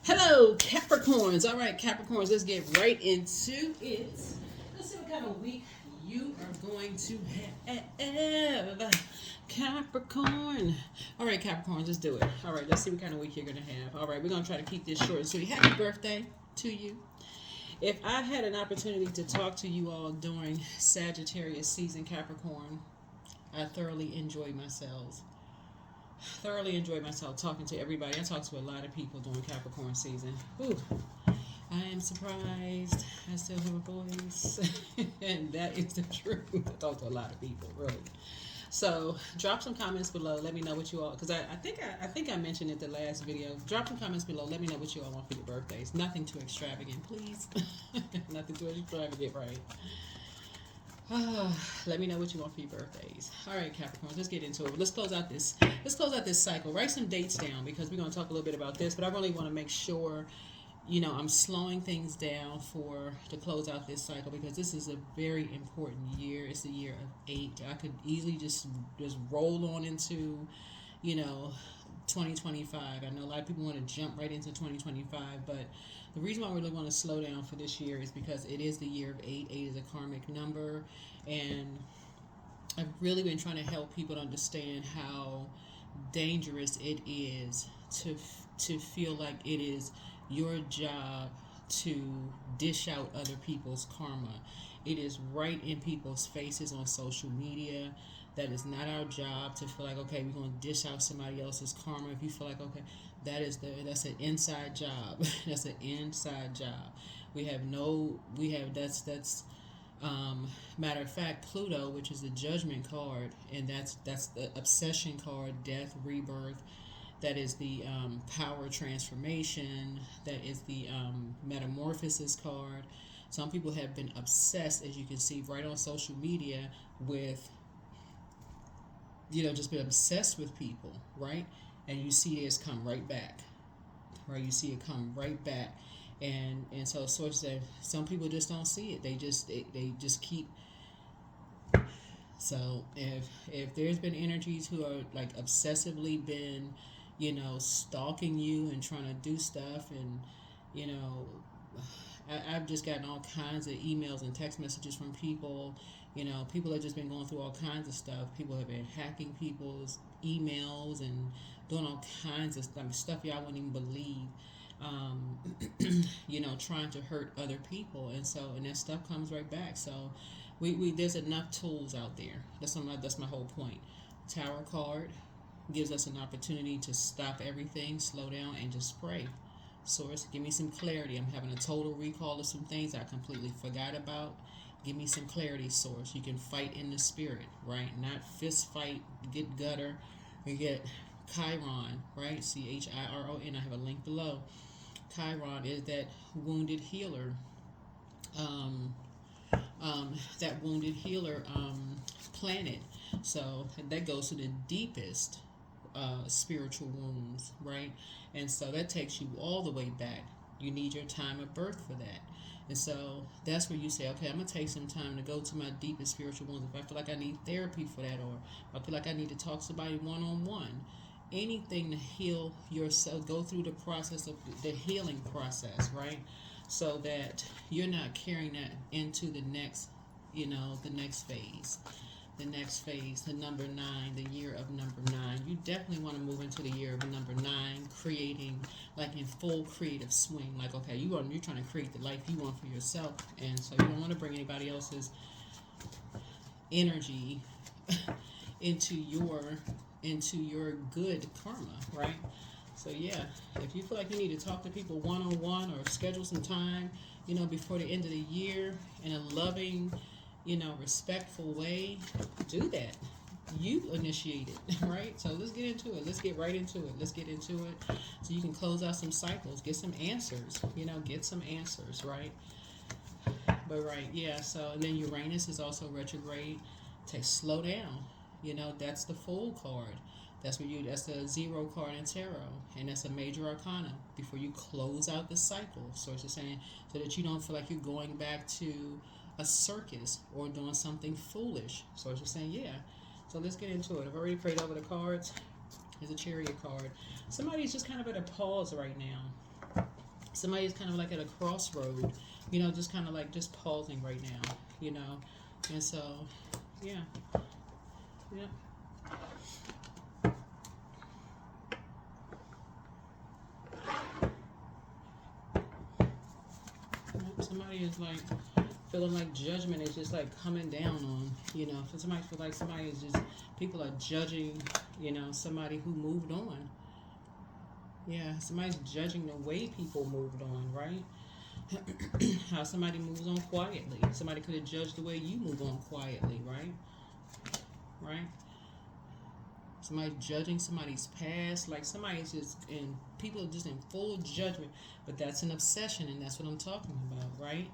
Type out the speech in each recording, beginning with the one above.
Hello, Capricorns. All right, Capricorns, let's get right into it. Let's see what kind of week you are going to have. Capricorn. All right, Capricorns, let's do it. All right, let's see what kind of week you're going to have. All right, we're going to try to keep this short and sweet. Happy birthday to you. If I had an opportunity to talk to you all during Sagittarius season, Capricorn, I thoroughly enjoyed myself. Talking to everybody. I talk to a lot of people during Capricorn season. Ooh, I am surprised I still have a voice. And that is the truth. I talk to a lot of people, really. So drop some comments below. Let me know what you all, because I think I mentioned it the last video. Drop some comments below. Let me know what you all want for your birthdays. Nothing too extravagant, please. Nothing too extravagant, right? Let me know what you want for your birthdays. All right, Capricorns, let's get into it. Let's close out this cycle. Write some dates down because we're going to talk a little bit about this. But I really want to make sure, I'm slowing things down to close out this cycle because this is a very important year. It's the year of 8. I could easily just roll on into, 2025. I know a lot of people want to jump right into 2025, but the reason why we really want to slow down for this year is because it is the year of 8. 8 is a karmic number, and I've really been trying to help people to understand how dangerous it is to feel like it is your job to dish out other people's karma. It is right in people's faces on social media. That is not our job to feel like, okay, we're going to dish out somebody else's karma. If you feel like, okay, that's an inside job. That's an inside job. Matter of fact, Pluto, which is the judgment card, and that's the obsession card, death, rebirth. That is the power transformation. That is the metamorphosis card. Some people have been obsessed, as you can see right on social media, with just been obsessed with people, right? And you see this come right back, right? You see it come right back, and so sources say some people just don't see it. They just keep. So if there's been energies who are like obsessively been, stalking you and trying to do stuff, and I've just gotten all kinds of emails and text messages from people. People have just been going through all kinds of stuff. People have been hacking people's emails and doing all kinds of stuff y'all wouldn't even believe. Trying to hurt other people, and that stuff comes right back. So we there's enough tools out there. That's my whole point. Tower card gives us an opportunity to stop everything, slow down, and just pray. Source, give me some clarity. I'm having a total recall of some things I completely forgot about. Give me some clarity, Source. You can fight in the spirit, right? Not fist fight, get gutter. You get Chiron, right? Chiron. I have a link below. Chiron is that wounded healer. That wounded healer planet. So that goes to the deepest spiritual wounds, right? And so that takes you all the way back. You need your time of birth for that. And so that's where you say, okay, I'm going to take some time to go to my deepest spiritual wounds. If I feel like I need therapy for that, or I feel like I need to talk to somebody one-on-one, anything to heal yourself, go through the process of the healing process, right? So that you're not carrying that into the next, the next phase. The number 9, the year of number 9. You definitely want to move into the year of number 9, creating like in full creative swing. Like, okay, you're trying to create the life you want for yourself, and so you don't want to bring anybody else's energy into your good karma, right? So yeah, if you feel like you need to talk to people one-on-one or schedule some time, before the end of the year in a loving, respectful way, do that. You initiate it, right? So let's get into it. Let's get right into it. Let's get into it so you can close out some cycles, get some answers, get some answers, right? But right, yeah, so and then Uranus is also retrograde. Slow down. That's the Fool card. That's the 0 card in tarot, and that's a major arcana before you close out the cycle. So it's just saying so that you don't feel like you're going back to a circus or doing something foolish. So it's just saying, yeah. So let's get into it. I've already prayed over the cards. Here's a Chariot card. Somebody's just kind of at a pause right now. Somebody's kind of like at a crossroad, you know, just kind of like just pausing right now, you know. And so, yeah, yeah. Somebody is like feeling like judgment is just like coming down on, you know. For somebody feel like somebody is just, people are judging, you know, somebody who moved on. Yeah, somebody's judging the way people moved on, right? How somebody moves on quietly. Somebody could have judged the way you move on quietly, right? Right? Somebody judging somebody's past, like somebody's just in, people are just in full judgment, but that's an obsession, and that's what I'm talking about, right?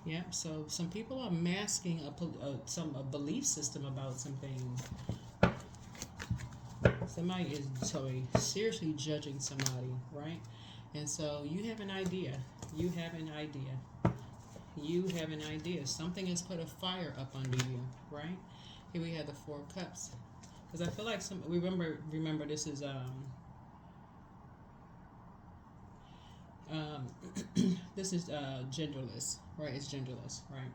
Yeah, so some people are masking a belief system about some things. Somebody is seriously judging somebody, right? And so you have an idea. You have an idea. You have an idea. Something has put a fire up under you, right? Here we have the Four of Cups. Because I feel like remember this is this is genderless, right? It's genderless, right?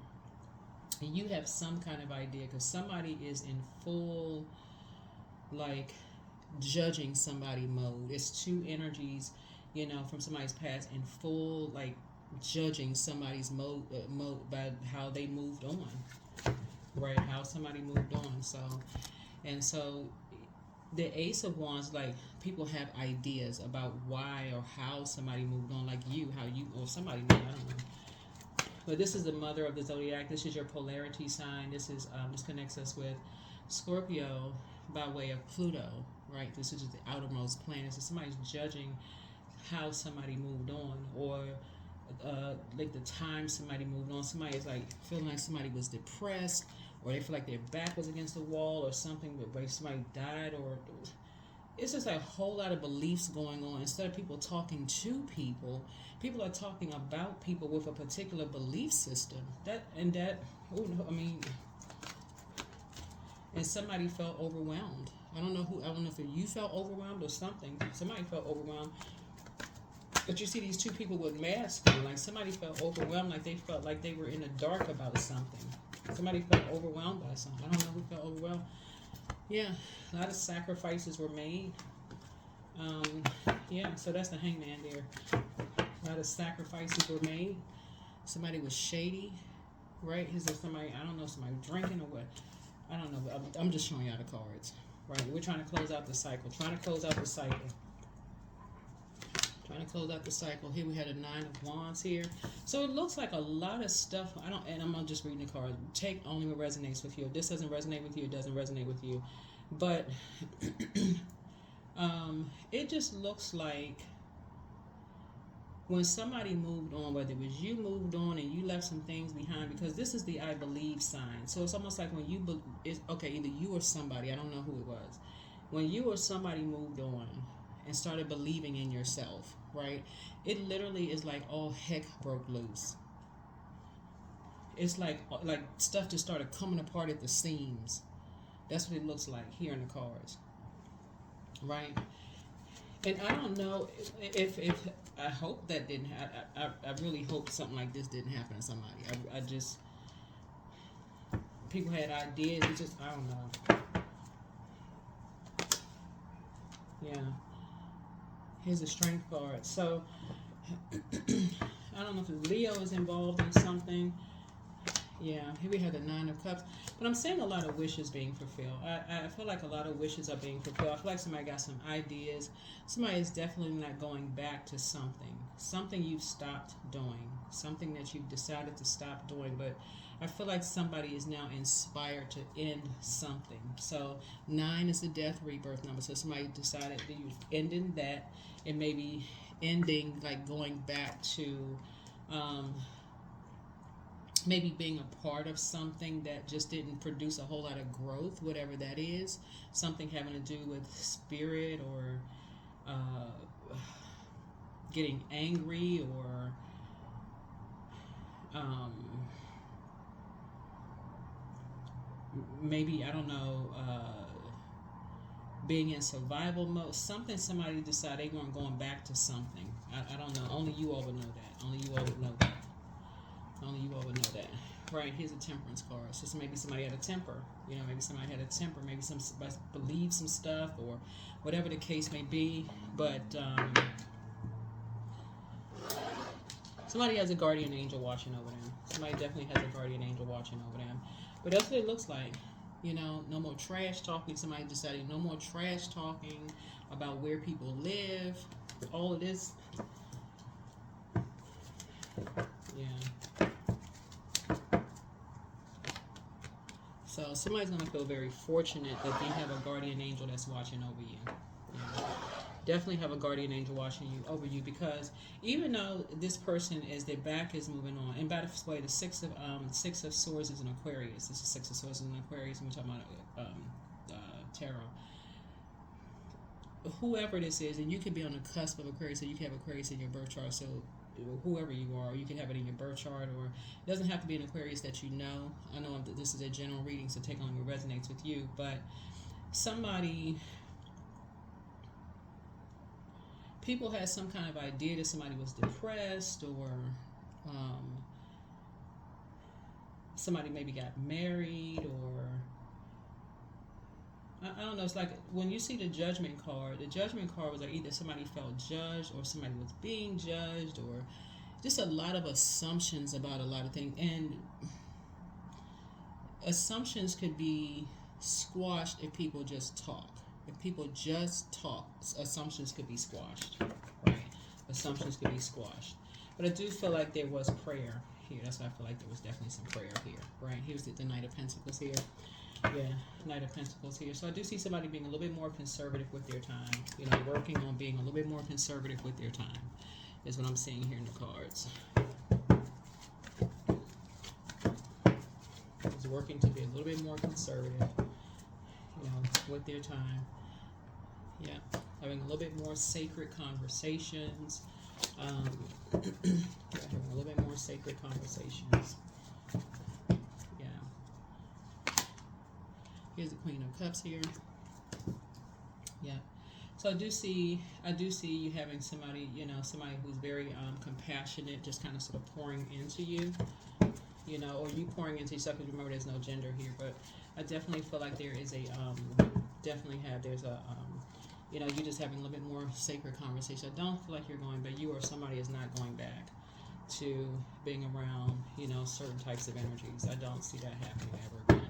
And you have some kind of idea because somebody is in full like judging somebody mode. It's two energies, you know, from somebody's past in full like judging somebody's mode by how they moved on, right? How somebody moved on. So the Ace of Wands, like people have ideas about why or how somebody moved on, like you, how you or somebody, I don't know. But this is the mother of the zodiac. This is your polarity sign. This connects us with Scorpio by way of Pluto, right? This is just the outermost planet. So somebody's judging how somebody moved on, or like the time somebody moved on. Somebody is like feeling like somebody was depressed, or they feel like their back was against the wall, or something, where somebody died, or it's just a whole lot of beliefs going on. Instead of people talking to people, people are talking about people with a particular belief system. And somebody felt overwhelmed. I don't know if you felt overwhelmed or something. Somebody felt overwhelmed. But you see these two people with masks on, like somebody felt overwhelmed, like they felt like they were in the dark about something. Somebody felt overwhelmed by something. I don't know who felt overwhelmed. Yeah, a lot of sacrifices were made. Yeah, so that's the Hangman there. A lot of sacrifices were made. Somebody was shady, right? Is there somebody, I don't know, somebody drinking or what? I don't know, but I'm just showing y'all the cards, right? We're trying to close out the cycle. Trying to close out the cycle. Here we had a Nine of Wands here. So it looks like a lot of stuff. I'm just reading the card. Take only what resonates with you. If this doesn't resonate with you, it doesn't resonate with you. But it just looks like when somebody moved on, whether it was you moved on and you left some things behind, because this is the I believe sign. So it's almost like when you, either you or somebody, I don't know who it was. When you or somebody moved on and started believing in yourself, right? It literally is like all heck broke loose. It's like stuff just started coming apart at the seams. That's what it looks like here in the cards, right? And I don't know if I hope that didn't happen. I really hope something like this didn't happen to somebody. I just, people had ideas. It's just, I don't know. Yeah. Here's a strength card. So I don't know if Leo is involved in something. Yeah, here we have the Nine of Cups. But I'm seeing a lot of wishes being fulfilled. I feel like a lot of wishes are being fulfilled. I feel like somebody got some ideas. Somebody is definitely not going back to something. Something you've stopped doing. Something that you've decided to stop doing. But I feel like somebody is now inspired to end something. So 9 is the death rebirth number. So somebody decided that you're ending that, and maybe ending, like going back to maybe being a part of something that just didn't produce a whole lot of growth, whatever that is. Something having to do with spirit, or getting angry, or maybe, I don't know, being in survival mode. Somebody decided they weren't going back to something. I don't know. Only you all would know that. Only you all would know that. Only you all would know that. Right, here's a temperance card. So maybe somebody had a temper. Maybe somebody had a temper. Maybe somebody believed some stuff or whatever the case may be. But somebody has a guardian angel watching over them. Somebody definitely has a guardian angel watching over them. But that's what it looks like. No more trash talking. Somebody decided no more trash talking about where people live. All of this. Yeah. So somebody's going to feel very fortunate that they have a guardian angel that's watching over you. Definitely have a guardian angel watching over you, because even though this person their back is moving on, and by the way, the six of swords is an Aquarius. This is six of swords is an Aquarius, and we're talking about tarot. Whoever this is, and you could be on the cusp of Aquarius, so you can have Aquarius in your birth chart. So whoever you are, you can have it in your birth chart, or it doesn't have to be an Aquarius that you know. I know that this is a general reading, so take on what resonates with you. But people had some kind of idea that somebody was depressed, or somebody maybe got married, or I don't know. It's like when you see the judgment card was like either somebody felt judged or somebody was being judged, or just a lot of assumptions about a lot of things. And assumptions could be squashed if people just talk. If people just talk, assumptions could be squashed, right? Assumptions could be squashed. But I do feel like there was prayer here. That's why I feel like there was definitely some prayer here, right? Here's the Knight of Pentacles here. Yeah, Knight of Pentacles here. So I do see somebody being a little bit more conservative with their time. Working on being a little bit more conservative with their time is what I'm seeing here in the cards. Is working to be a little bit more conservative, with their time. Yeah, having a little bit more sacred conversations. Having a little bit more sacred conversations. Here's the Queen of Cups here. Yeah. So I do see you having somebody, somebody who's very compassionate, just kind of sort of pouring into you, or you pouring into yourself, because remember there's no gender here, but I definitely feel like there is you're just having a little bit more sacred conversation. I don't feel like you're going back. You or somebody is not going back to being around, certain types of energies. I don't see that happening ever again.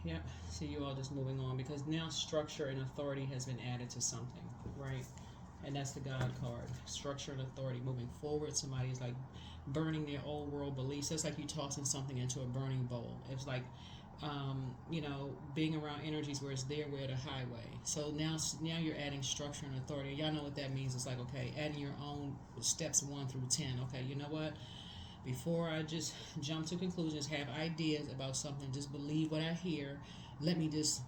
Yeah, so you all just moving on, because now structure and authority has been added to something, right? And that's the God card. Structure and authority moving forward. Somebody's like burning their old world beliefs. It's like you tossing something into a burning bowl. It's like, being around energies where it's their way or the highway. So now you're adding structure and authority. Y'all know what that means. It's like, okay, adding your own steps 1 through 10. Okay, you know what? Before I just jump to conclusions, have ideas about something, just believe what I hear. Let me just,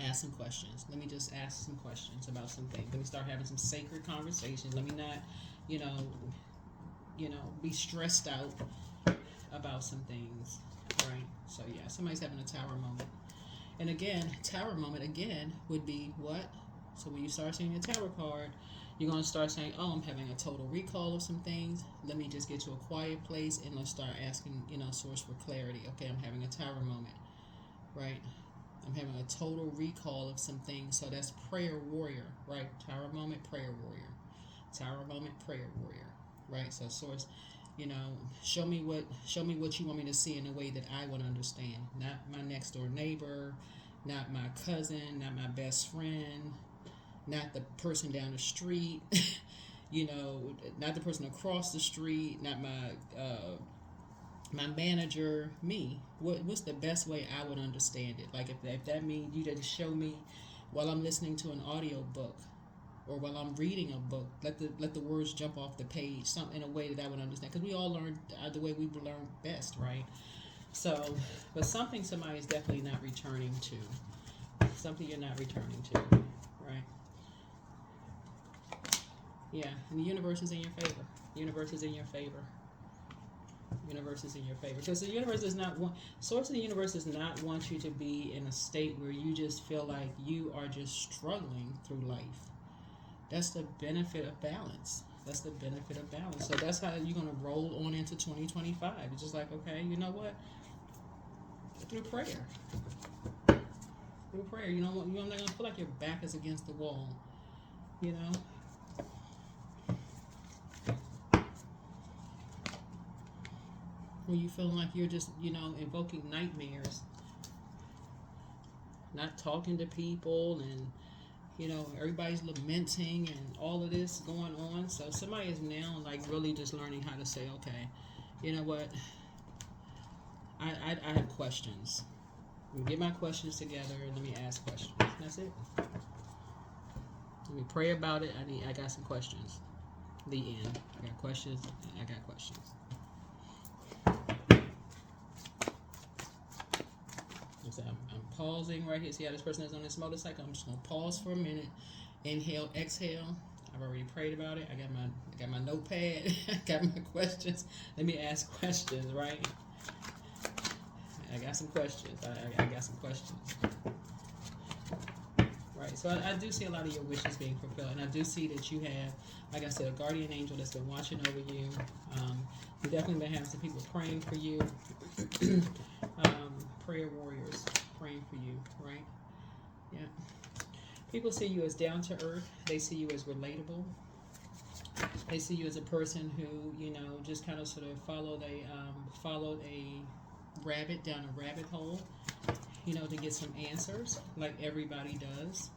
ask some questions. Let me just ask some questions about some things. Let me start having some sacred conversations. Let me not, be stressed out about some things, right? So yeah, somebody's having a tower moment. And again, tower moment again would be what? So when you start seeing a tower card, you're going to start saying, oh, I'm having a total recall of some things. Let me just get to a quiet place and let's start asking, source for clarity. Okay, I'm having a tower moment, right? I'm having a total recall of some things. So that's prayer warrior, right? Tower moment, prayer warrior. Tower moment, prayer warrior, right? So source, show me what you want me to see in a way that I would understand. Not my next door neighbor, not my cousin, not my best friend, not the person down the street, not the person across the street, not my manager, me. What's the best way I would understand it? Like if that means you didn't show me while I'm listening to an audio book or while I'm reading a book, let the words jump off the page, something in a way that I would understand. Because we all learn the way we learn best, right? So, but something somebody is definitely not returning to. Something you're not returning to, right? Yeah, and the universe is in your favor. The universe is in your favor. Universe is in your favor, because the universe does not want, source of the universe does not want you to be in a state where you just feel like you are just struggling through life. That's the benefit of balance. That's the benefit of balance. So that's how you're going to roll on into 2025. It's just like, okay, you know what? Through prayer. Through prayer. You know what? You're not going to feel like your back is against the wall. You know? When you feel like you're just, invoking nightmares. Not talking to people, and everybody's lamenting and all of this going on. So somebody is now like really just learning how to say, okay, you know what? I have questions. Let me get my questions together and let me ask questions. That's it. Let me pray about it. I got some questions. The end. I got questions. I got questions. I'm pausing right here. See how this person is on this motorcycle? I'm just gonna pause for a minute. Inhale, exhale. I've already prayed about it. I got my notepad. I got my questions. Let me ask questions, right? I got some questions. I got some questions. Right. So I do see a lot of your wishes being fulfilled, and I do see that you have, like I said, a guardian angel that's been watching over you. You definitely been having some people praying for you. Prayer warriors praying for you, right? Yeah. People see you as down to earth. They see you as relatable. They see you as a person who, just kind of sort of followed a rabbit down a rabbit hole, to get some answers, like everybody does.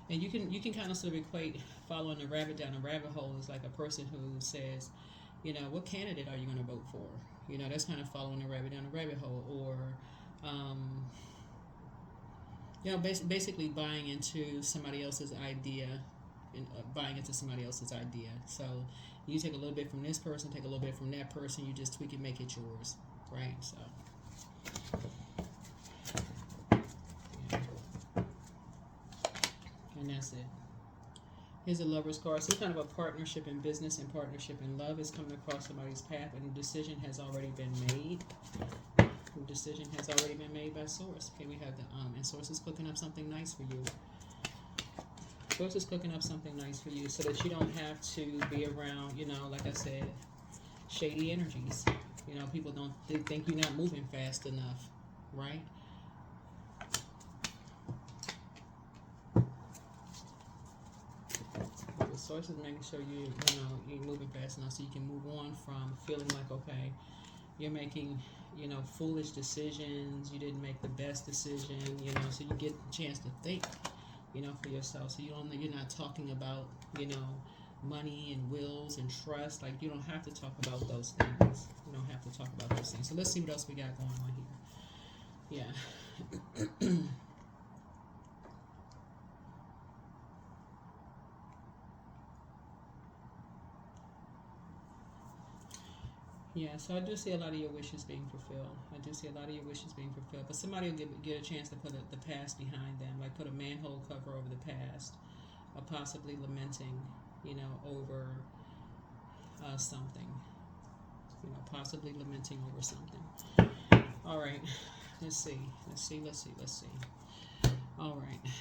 And you can kind of sort of equate following a rabbit down a rabbit hole as like a person who says, what candidate are you going to vote for? That's kind of following a rabbit down a rabbit hole, or basically buying into somebody else's idea, and buying into somebody else's idea. So you take a little bit from this person, take a little bit from that person, you just tweak it, make it yours, right? So, yeah. And that's it. Here's a lover's card. Some kind of a partnership in business and partnership in love is coming across somebody's path, and a decision has already been made. The decision has already been made by Source. Okay, we have the and Source is cooking up something nice for you. Source is cooking up something nice for you so that you don't have to be around, like I said, shady energies. People they think you're not moving fast enough, right? The Source is making sure you're moving fast enough so you can move on from feeling like, okay, you're making foolish decisions, you didn't make the best decision, so you get a chance to think, for yourself. So you're not talking about, money and wills and trust. Like, you don't have to talk about those things. You don't have to talk about those things. So let's see what else we got going on here. Yeah. Yeah, so I do see a lot of your wishes being fulfilled. But somebody will get a chance to put the past behind them, like put a manhole cover over the past, or possibly lamenting, over something. Possibly lamenting over something. All right, let's see. All right.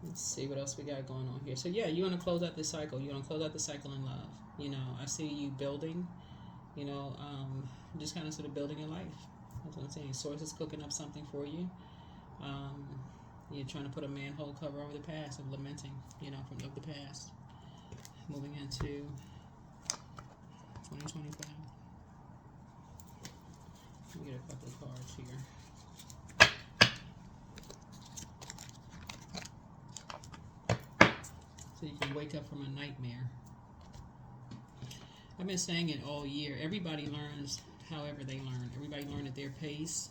Let's see what else we got going on here. So yeah, you want to close out this cycle. You want to close out the cycle in love. I see you building, just kind of sort of building your life. That's what I'm saying. Source is cooking up something for you. You're trying to put a manhole cover over the past of lamenting, of the past. Moving into 2025. Let me get a couple of cards here. So you can wake up from a nightmare. I've been saying it all year. Everybody learns however they learn. Everybody learn at their pace.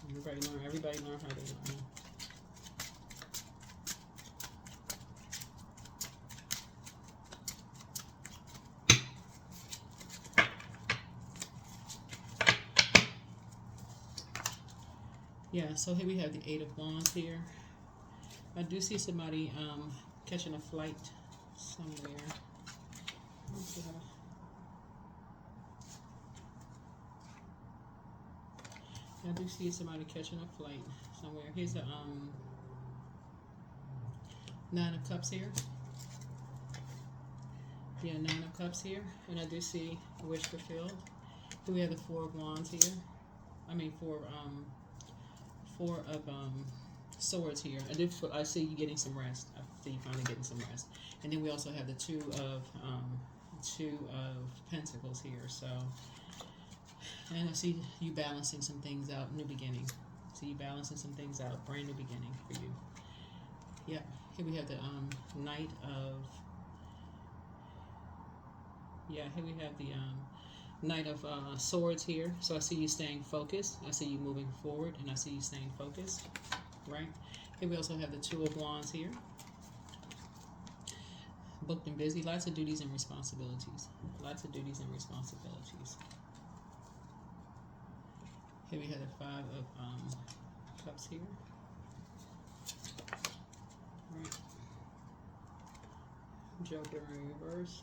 Everybody learn how they learn. Yeah, so here we have the Eight of Wands here. I do see somebody catching a flight somewhere. I do see somebody catching a flight somewhere. Here's the Nine of Cups here. Yeah, Nine of Cups here. And I do see a wish fulfilled. Here we have the Four of Wands here. I mean, four of Swords here. I see you getting some rest. I see you finally getting some rest. And then we also have the Two of Pentacles here. So, and I see you balancing some things out. New beginning. See you balancing some things out. Brand new beginning for you. Yeah. Here we have the Knight of. Yeah. Here we have the Knight of Swords here. So I see you staying focused. I see you moving forward, and I see you staying focused. Right. Here we also have the Two of Wands here. Booked and busy. Lots of duties and responsibilities. Lots of duties and responsibilities. Here we have the Five of Cups here. Right. Joker in reverse.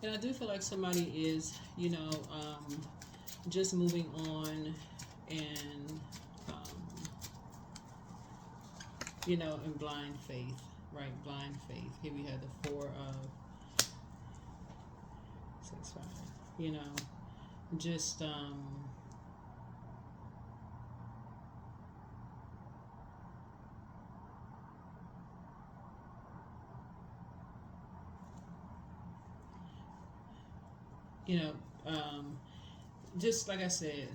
And I do feel like somebody is, just moving on and, in blind faith, right? Blind faith. Here we have the Four of 6, 5, just, just like I said,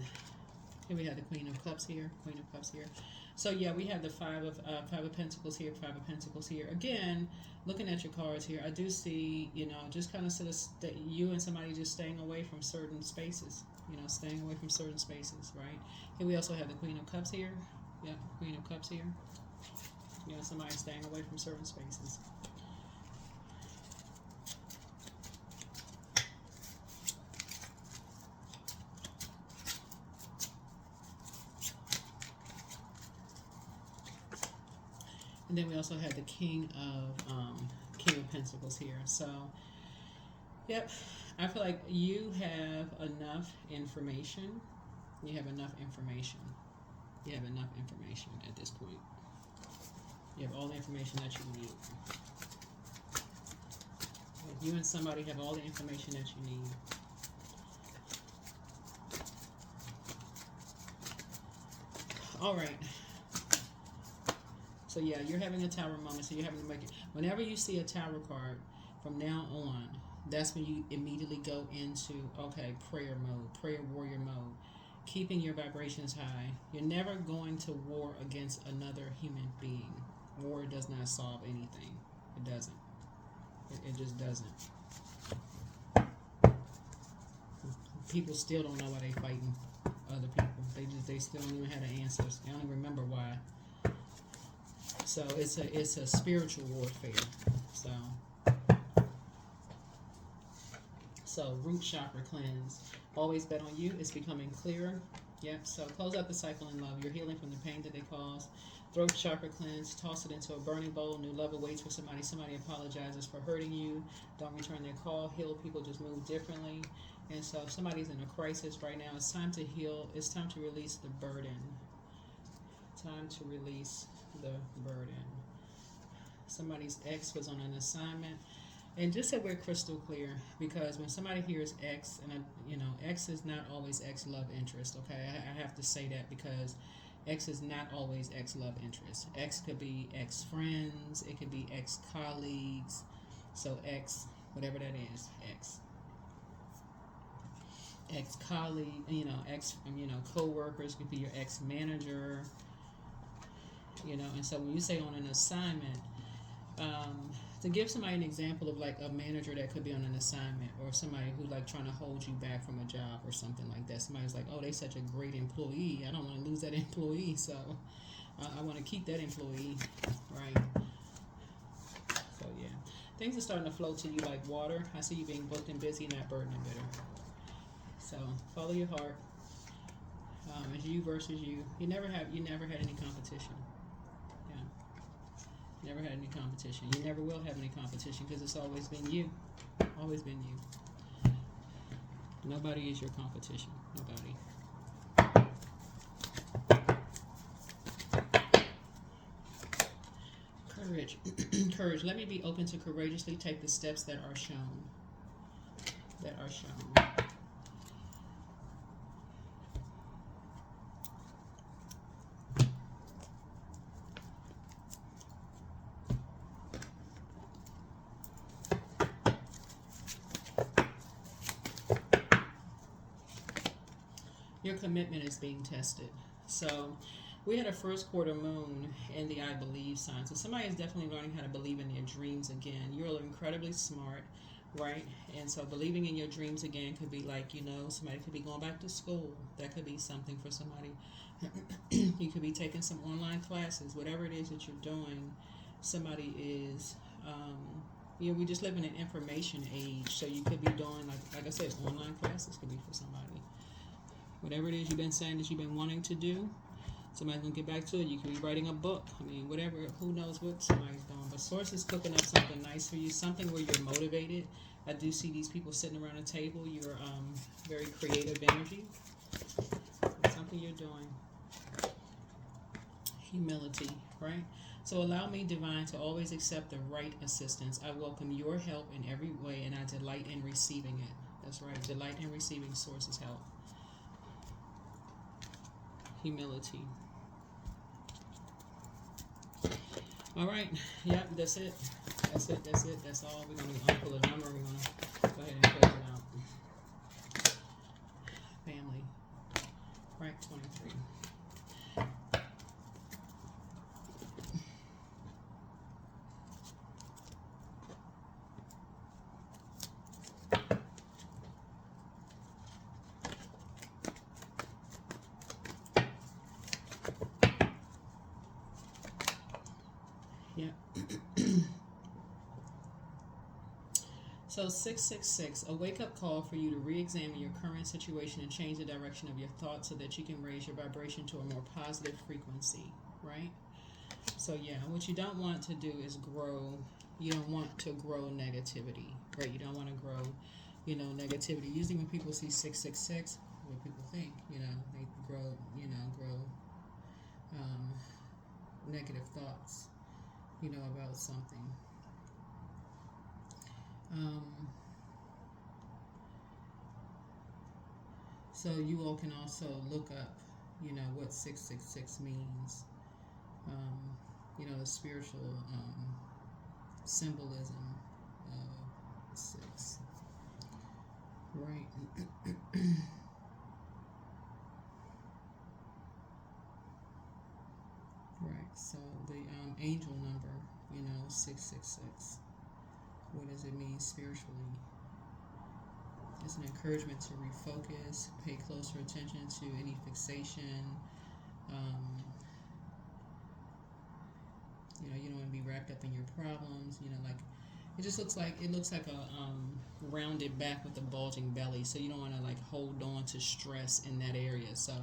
here we have the Queen of Cups here, Queen of Cups here. So yeah, we have the Five of Pentacles here, Five of Pentacles here. Again, looking at your cards here, I do see, just kind of sort of you and somebody just staying away from certain spaces, staying away from certain spaces, right? Here we also have the Queen of Cups here. Yeah, Queen of Cups here. Somebody staying away from certain spaces. And then we also have the King of Pentacles here. So, yep, I feel like you have enough information. You have enough information. You have enough information at this point. You have all the information that you need. You and somebody have all the information that you need. All right. So yeah, you're having a tower moment, so you're having to make it. Whenever you see a tower card, from now on, that's when you immediately go into, prayer mode, prayer warrior mode, keeping your vibrations high. You're never going to war against another human being. War does not solve anything. It doesn't. It just doesn't. People still don't know why they're fighting other people. They still don't even have the answers. They don't even remember why. So it's a spiritual warfare. So root chakra cleanse. Always bet on you. It's becoming clearer. Yep. So close out the cycle in love. You're healing from the pain that they cause. Throat chakra cleanse. Toss it into a burning bowl. New love awaits for somebody. Somebody apologizes for hurting you. Don't return their call. Heal people just move differently. And so if somebody's in a crisis right now, it's time to heal. It's time to release the burden. Time to release the burden. Somebody's ex was on an assignment, and just so we're crystal clear, because when somebody hears ex, and ex is not always ex love interest. Okay, I have to say that, because ex is not always ex love interest. Ex could be ex friends, it could be ex colleagues. So ex, whatever that is, ex colleague, ex co-workers, could be your ex manager. And so when you say on an assignment, To give somebody an example of like a manager that could be on an assignment, or somebody who like trying to hold you back from a job or something like that. Somebody's like, oh, they such a great employee. I don't want to lose that employee, so I want to keep that employee, right? So yeah, things are starting to flow to you like water. I see you being booked and busy, not burdened and bitter. So follow your heart. It's you versus you. You never had any competition. Yeah, never had any competition. You never will have any competition because it's always been you. Always been you. Nobody is your competition. Nobody. Courage. Courage. Let me be open to courageously take the steps that are shown. That are shown. Your commitment is being tested. So we had a first quarter moon in the I believe sign. So somebody is definitely learning how to believe in their dreams again. You're incredibly smart, right? And so believing in your dreams again could be like, somebody could be going back to school. That could be something for somebody. You could be taking some online classes, whatever it is that you're doing. Somebody is, we just live in an information age. So you could be doing, like I said, online classes could be for somebody. Whatever it is you've been saying that you've been wanting to do, somebody's going to get back to it. You could be writing a book. I mean, whatever, who knows what somebody's doing. But Source is cooking up something nice for you, something where you're motivated. I do see these people sitting around a table. You're very creative energy. It's something you're doing. Humility, right? So allow me, Divine, to always accept the right assistance. I welcome your help in every way, and I delight in receiving it. That's right. Delight in receiving Source's help. Humility. All right. Yep, that's it. That's all. We're going to pull a number. We're going to go ahead and close it out. Family. Right, 23. So 666, a wake-up call for you to re-examine your current situation and change the direction of your thoughts so that you can raise your vibration to a more positive frequency, right? So yeah, what you don't want to do is grow. You don't want to grow negativity, right? You don't want to grow, negativity. Usually when people see 666, what people think, they grow negative thoughts, about something. So you all can also look up, what 666 means. The spiritual symbolism of 6. Right. Right. So the angel number, 666. What does it mean spiritually? It's an encouragement to refocus, pay closer attention to any fixation. You don't want to be wrapped up in your problems. It looks like a rounded back with a bulging belly. So you don't want to hold on to stress in that area. So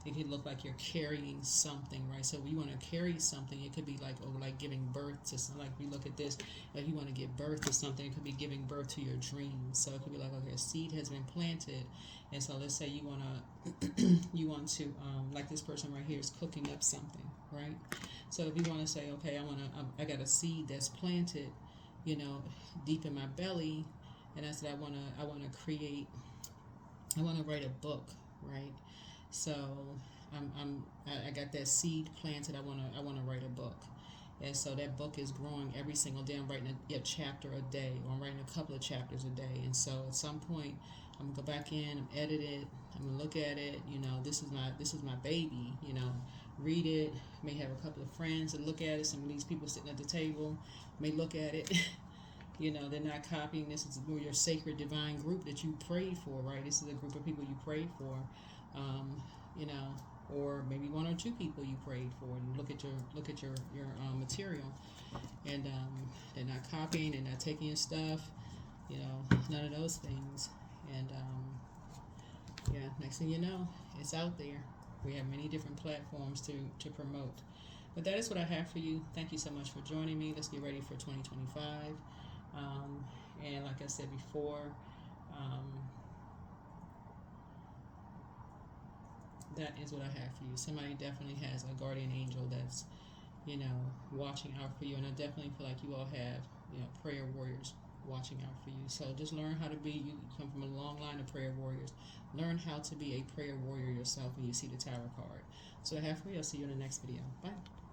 it could look like you're carrying something, right? So if you want to carry something, it could be like giving birth to something. Like we look at this, if you want to give birth to something, it could be giving birth to your dreams. So it could be like, okay, a seed has been planted, and so let's say you want to like this person right here is cooking up something, right? So if you want to say, okay, I got a seed that's planted, deep in my belly, and I said I want to write a book, right? So I got that seed planted. I want to write a book, and so that book is growing every single day. I'm writing a chapter a day, or I'm writing a couple of chapters a day. And so at some point, I'm gonna go back in, I'm edit it, I'm gonna look at it. This is my baby. read it, may have a couple of friends that look at it. Some of these people sitting at the table may look at it. You know, they're not copying. This is more your sacred divine group that you prayed for, right? This is a group of people you prayed for, you know, or maybe one or two people you prayed for. And look at your material, and they're not copying, they're not taking your stuff, you know, none of those things. And yeah, next thing you know, it's out there. We have many different platforms to promote. But that is what I have for you. Thank you so much for joining me. Let's get ready for 2025. And like I said before, that is what I have for you. Somebody definitely has a guardian angel that's, you know, watching out for you. And I definitely feel like you all have, you know, prayer warriors watching out for you. So just learn how to be, you come from a long line of prayer warriors. Learn how to be a prayer warrior yourself when you see the Tower card. So I have for you. I'll see you in the next video. Bye.